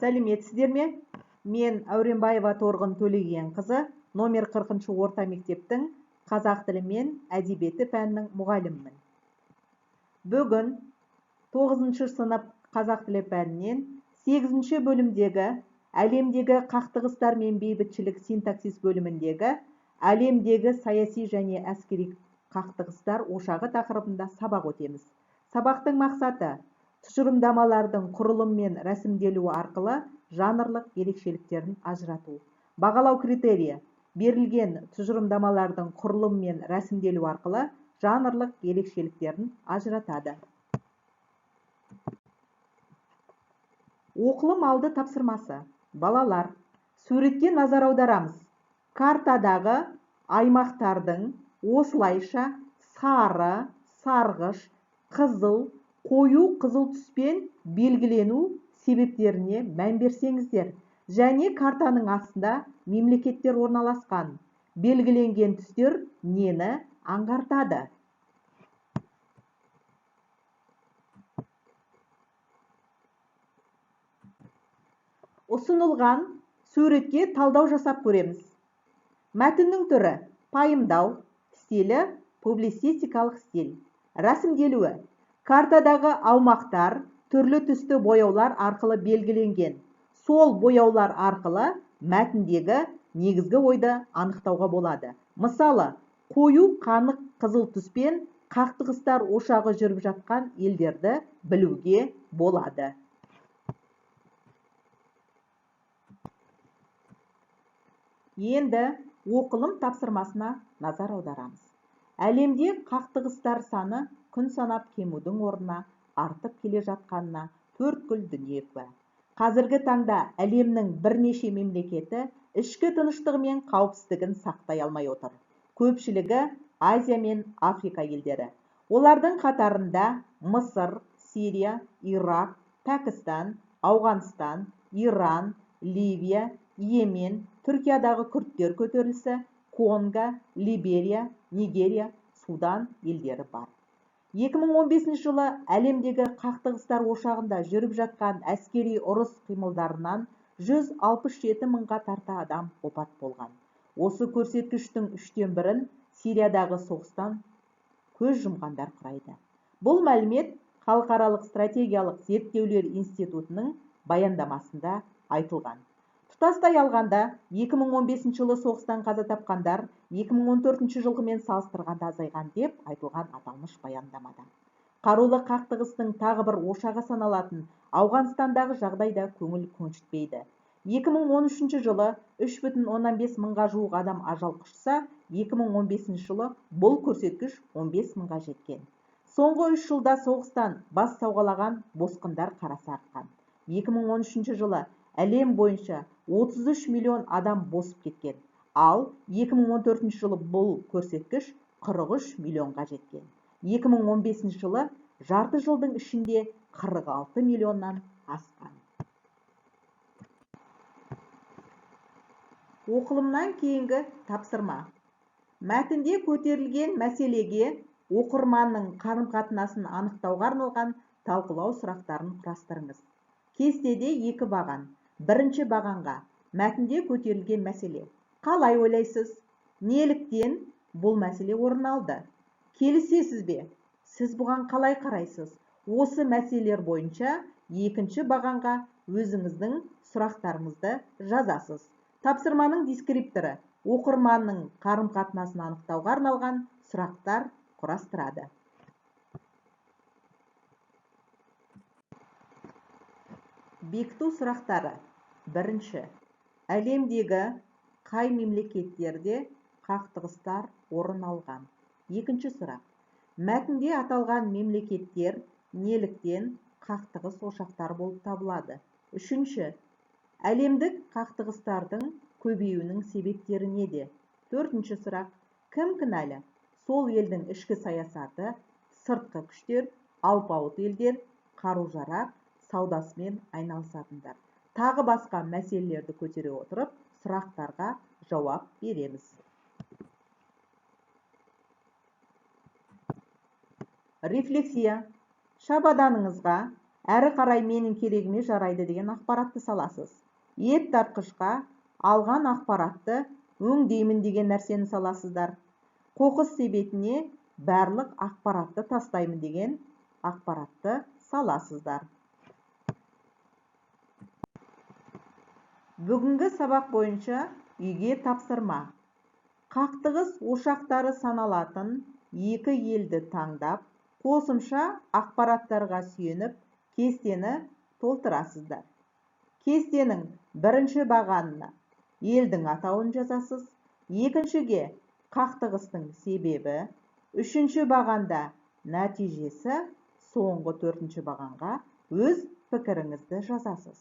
Сәлеметсіздер ме? Мен Әуренбаева Торғын Төлегенқызы, номер 40 орта мектептің қазақ тілі мен әдебиеті пәнінің мұғалімімін. Бүгін 9 сынып қазақ тілі пәнінен 8 бөлімдегі әлемдегі қақтығыстар мен бейбітшілік синтаксис бөліміндегі әлемдегі саяси және әскери қақтығыстар ошағы тақырыбында сабақ өтеміз. Сабақтың мақсаты тұжырымдамалардың құрылым мен рәсімделуі арқылы жанрлық ерекшеліктерін ажырату. Бағалау критерийі берілген тұжырымдамалардың құрылым мен рәсімделуі арқылы жанрлық ерекшеліктерін ажыратады. Оқылым алды тапсырмасы. Балалар, суретке назар аударамыз. Картадағы аймақтардың осылайша сары, сарғыш, қызыл, қою қызыл түспен белгілену себептеріне мән берсеңіздер, және картаның астында мемлекеттер орналасқан. Белгіленген түстер нені аңғартады? Ұсынылған суретке талдау жасап көреміз. Мәтіннің түрі пайымдау, стилі публицистикалық стиль. Рәсімделуі картадағы аумақтар түрлі түсті бояулар арқылы белгіленген. Сол бояулар арқылы мәтіндегі негізгі ойды анықтауға болады. Мысалы, қою қанық қызыл түспен қақтығыстар ошағы жүріп жатқан елдерді білуге болады. Енді оқылым тапсырмасына назар аударамыз. Әлемде қақтығыстар саны күн санап кемудің орнына артып келе жатқанына төрткүл дүние куә. Қазіргі таңда әлемнің бірнеше мемлекеті ішкі тыныштығы мен қауіпсіздігін сақтай алмай отыр. Көпшілігі Азия мен Африка елдері. Олардың қатарында Мысыр, Сирия, Ирак, Пәкістан, Ауғанстан, Иран, Ливия, Йемен, Түркиядағы күрдтер көтерілісі, Конго, Либерия, Нигерия, Судан елдері бар. 2015 жылы әлемдегі қақтығыстар ошағында жүріп жатқан әскери ұрыс қимылдарынан 167 мыңға тарта адам опат болған. Осы көрсеткіштің 1/3-ін Сириядағы соғыстан көз жұмғандар құрайды. Бұл мәлімет Халықаралық стратегиялық зерттеулер институтының баяндамасында айтылған. Тұтастай алғанда, 2015 жылы соғыстан қаза тапқандар 2014 жылғымен салыстырғанда азайған деп айтылған аталмыш баяндамада. Қарулы қақтығыстың тағы бір ошағы саналатын Ауғанстандағы жағдайда көңіл көншітпейді. 2013 жылы 3,5 мыңға жуық адам ажал құшса, 2015 жылы бұл көрсеткіш 15 мыңға жеткен. Соңғы 3 жылда соғыстан бас сауғалаған босқындар қарасы артқан. 2013 жылы әлем бойынша 33 миллион адам босып кеткен, ал 2014 жылы бұл көрсеткіш 43 миллионға жеткен. 2015 жылы жарты жылдың ішінде 46 миллионнан асқан. Оқылымнан кейінгі тапсырма. Мәтінде көтерілген мәселеге оқырманның қарым-қатынасын анықтауға арналған талқылау сұрақтарын құрастырыңыз. Кестеде 2 баған. Бірінші бағанға мәтінде көтерілген мәселе. Қалай ойлайсыз? Неліктен бұл мәселе орын алды? Келісесіз бе? Сіз бұған қалай қарайсыз? Осы мәселелер бойынша екінші бағанға өзіңіздің сұрақтарыңызды жазасыз. Тапсырманың дескрипторы оқырманның қарым-қатынасын анықтауға арналған сұрақтар құрастырады. Бекіту сұрақтары. Бірінші. Әлемдегі қай мемлекеттерде қақтығыстар орын алған? Екінші сұрақ. Мәтінде аталған мемлекеттер неліктен қақтығыс ошақтары болып табылады? Үшінші. Әлемдік қақтығыстардың көбеюінің себептері неде? Төртінші сұрақ. Кім кінәлі? Сол елдің ішкі саясаты, сыртқы күштер, алпауыт елдер, қару-жарақ саудасымен айналысатындар. Тағы басқа мәселелерді көтере отырып, сұрақтарға жауап береміз. Рефлексия. Шабаданыңызға әрі қарай менің керегіме жарайды деген ақпаратты саласыз. ет тартқышқа алған ақпаратты өңдеймін деген нәрсені саласыздар. Қоқыс себетіне барлық ақпаратты тастаймын деген ақпаратты саласыздар. Бүгінгі сабақ бойынша үйге тапсырма. Қақтығыс ошақтары саналатын екі елді таңдап, қосымша ақпараттарға сүйеніп, кестені толтырасыздар. Кестенің бірінші бағанына елдің атауын жазасыз, екіншіге қақтығыстың себебі, үшінші бағанда нәтижесі, соңғы төртінші бағанға өз пікіріңізді жазасыз.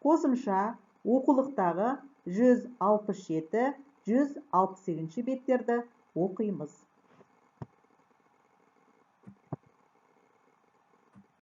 Қосымша оқулықтағы 167-168 беттерді оқимыз.